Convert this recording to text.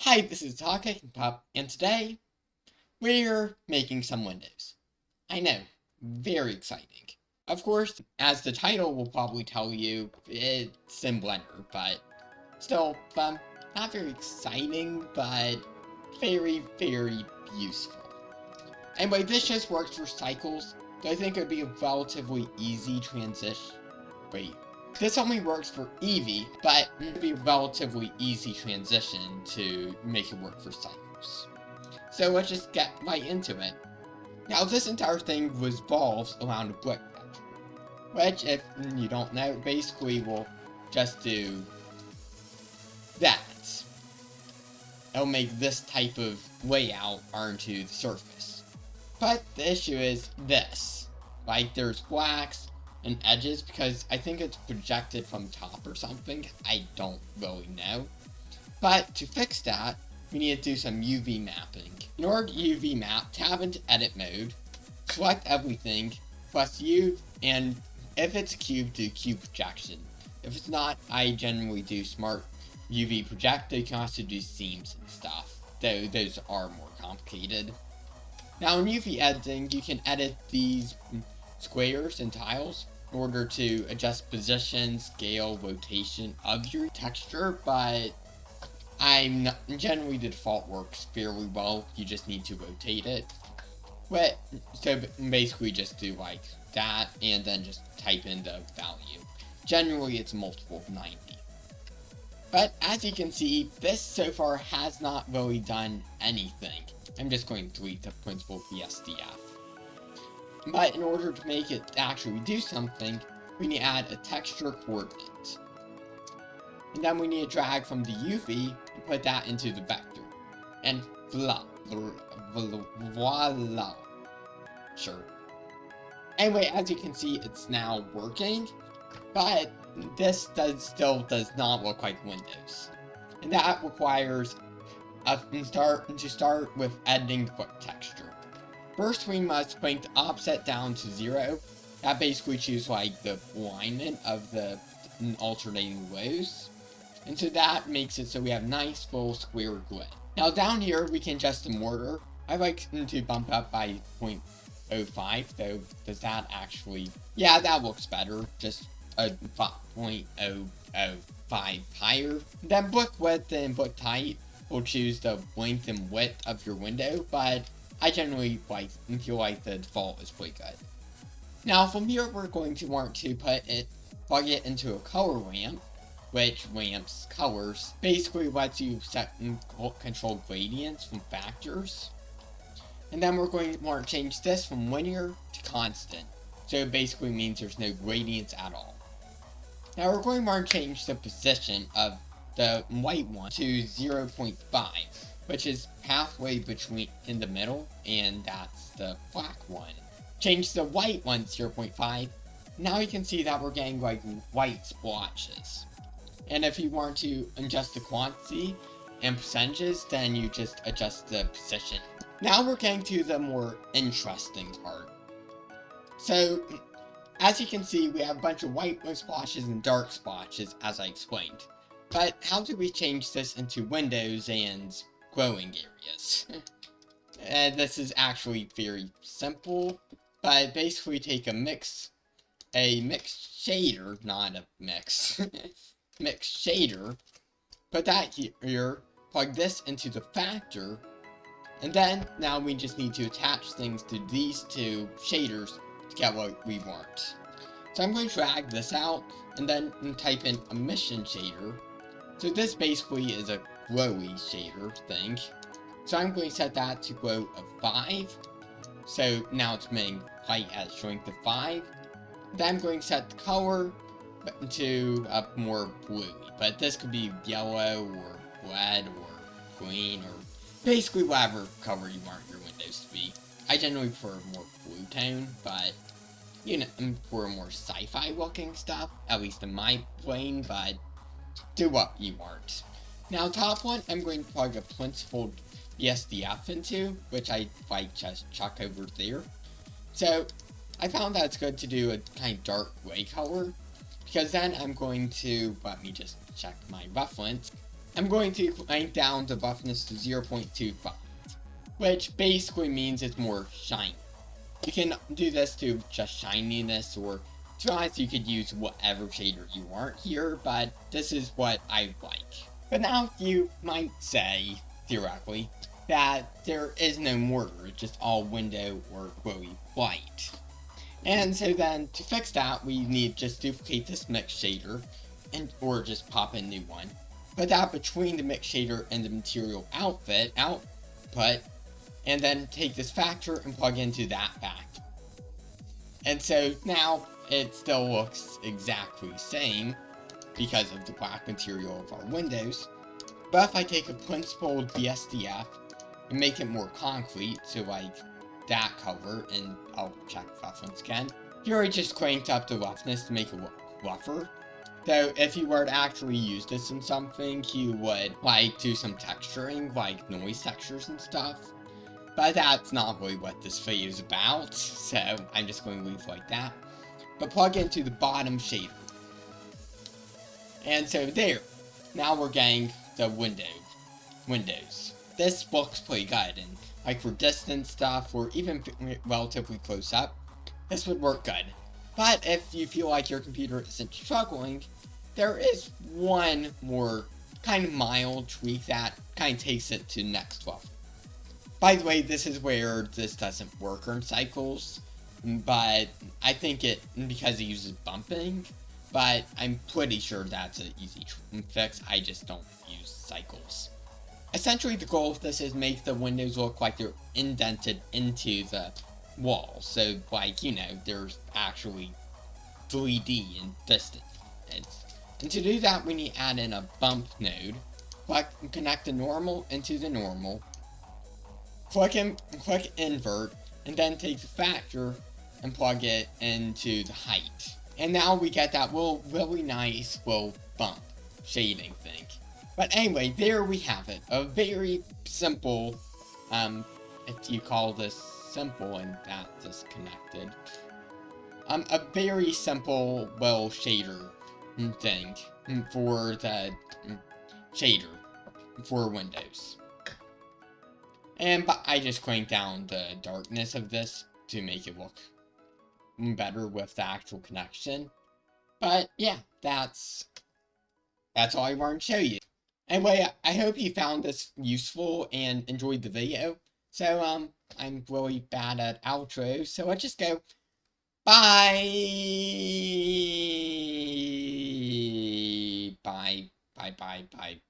Hi, this is Talking Pup, and today we're making some windows. I know, very exciting. Of course, as the title will probably tell you, it's in Blender, but still, not very exciting, but very, very useful. Anyway, this just works for cycles, so I think it would be a relatively easy transition. Wait, this only works for Eevee, but it would be a relatively easy transition to make it work for cycles. So let's just get right into it. Now, this entire thing revolves around a brick factory, which, if you don't know, basically will just do that. It'll make this type of layout onto the surface. But the issue is this. Like, there's blacks and edges because I think it's projected from top or something. I don't really know. But to fix that, we need to do some UV mapping. In order to UV map, tab into edit mode, select everything, press U, and if it's a cube, do cube projection. If it's not, I generally do smart UV project. You can also do seams and stuff, though those are more complicated. Now in UV editing, you can edit these squares and tiles in order to adjust position, scale, rotation of your texture, but generally the default works fairly well. You just need to rotate it. But, so basically just do like that and then just type in the value. Generally it's a multiple of 90. But as you can see, this so far has not really done anything. I'm just going to delete the principal BSDF. But in order to make it actually do something, we need to add a texture coordinate. And then we need to drag from the UV and put that into the vector. And voila. Sure. Anyway, as you can see, it's now working, but this still does not look like Windows. And that requires to start with editing the book texture. First, we must bring the offset down to 0. That basically chooses like the alignment of the alternating rows. And so that makes it so we have nice full square grid. Now down here, we can adjust the mortar. I like to bump up by 0.05, though. Does that actually... Yeah, that looks better. Just a 0.005 higher. Then book width and book height will choose the length and width of your window, but I generally feel like the default is pretty good. Now from here, we're going to want to plug it into a color lamp, which lamps colors. Basically lets you set and control gradients from factors. And then we're going to want to change this from linear to constant. So it basically means there's no gradients at all. Now we're going to want to change the position of the white one to 0.5, which is halfway between in the middle, and that's the black one. Change the white one to 0.5. Now you can see that we're getting like white splotches. And if you want to adjust the quantity and percentages, then you just adjust the position. Now we're getting to the more interesting part. So, as you can see, we have a bunch of white splotches and dark splotches, as I explained. But how do we change this into windows and growing areas? This is actually very simple, but basically take a mixed shader, not a mix, mixed shader, put that here, plug this into the factor, and then now we just need to attach things to these two shaders to get what we want. So I'm going to drag this out and then type in emission shader. So this basically is a glowy shader thing. So I'm going to set that to glow of 5. So now it's making light at strength of 5. Then I'm going to set the color to a more bluey. But this could be yellow or red or green or basically whatever color you want your windows to be. I generally prefer a more blue tone, but you know, for more sci-fi looking stuff, at least in my brain, but do what you want. Now top one, I'm going to plug a principled BSDF into, which I just chuck over there. So I found that it's good to do a kind of dark gray color, because then I'm going to, let me just check my reference. I'm going to crank down the roughness to 0.25, which basically means it's more shiny. You can do this to just shininess, or to be honest, you could use whatever shader you want here, but this is what I like. But now you might say, theoretically, that there is no mortar, it's just all window or glowy white. And so then, to fix that, we need just duplicate this mix shader, or just pop in a new one. Put that between the mix shader and the material output, and then take this factor and plug into that fact. And so now it still looks exactly the same because of the black material of our windows. But if I take a principled BSDF and make it more concrete, so like that color, and I'll check roughness again. Here I just cranked up the roughness to make it look rougher. So if you were to actually use this in something, you would like do some texturing, like noise textures and stuff. But that's not really what this video is about, so I'm just going to leave it like that. But plug into the bottom shader. And so there. Now we're getting the windows. This looks pretty good, and like for distance stuff, or even relatively close up, this would work good. But if you feel like your computer isn't struggling, there is one more kind of mild tweak that kind of takes it to next level. By the way, this is where this doesn't work on cycles, but I think because it uses bumping, but I'm pretty sure that's an easy fix. I just don't use cycles. Essentially, the goal of this is make the windows look like they're indented into the wall. So, like, there's actually 3D in distance. And to do that, we need to add in a bump node. Connect the normal into the normal. Click invert, and then take the factor and plug it into the height. And now we get that really nice little bump shading thing. But anyway, there we have it. A very simple, if you call this simple and that disconnected, a very simple little shader thing for the shader for Windows. But I just cranked down the darkness of this to make it look better with the actual connection. But yeah, that's all I wanted to show you. Anyway, I hope you found this useful and enjoyed the video. So, I'm really bad at outros, so let's just go. Bye! Bye. Bye.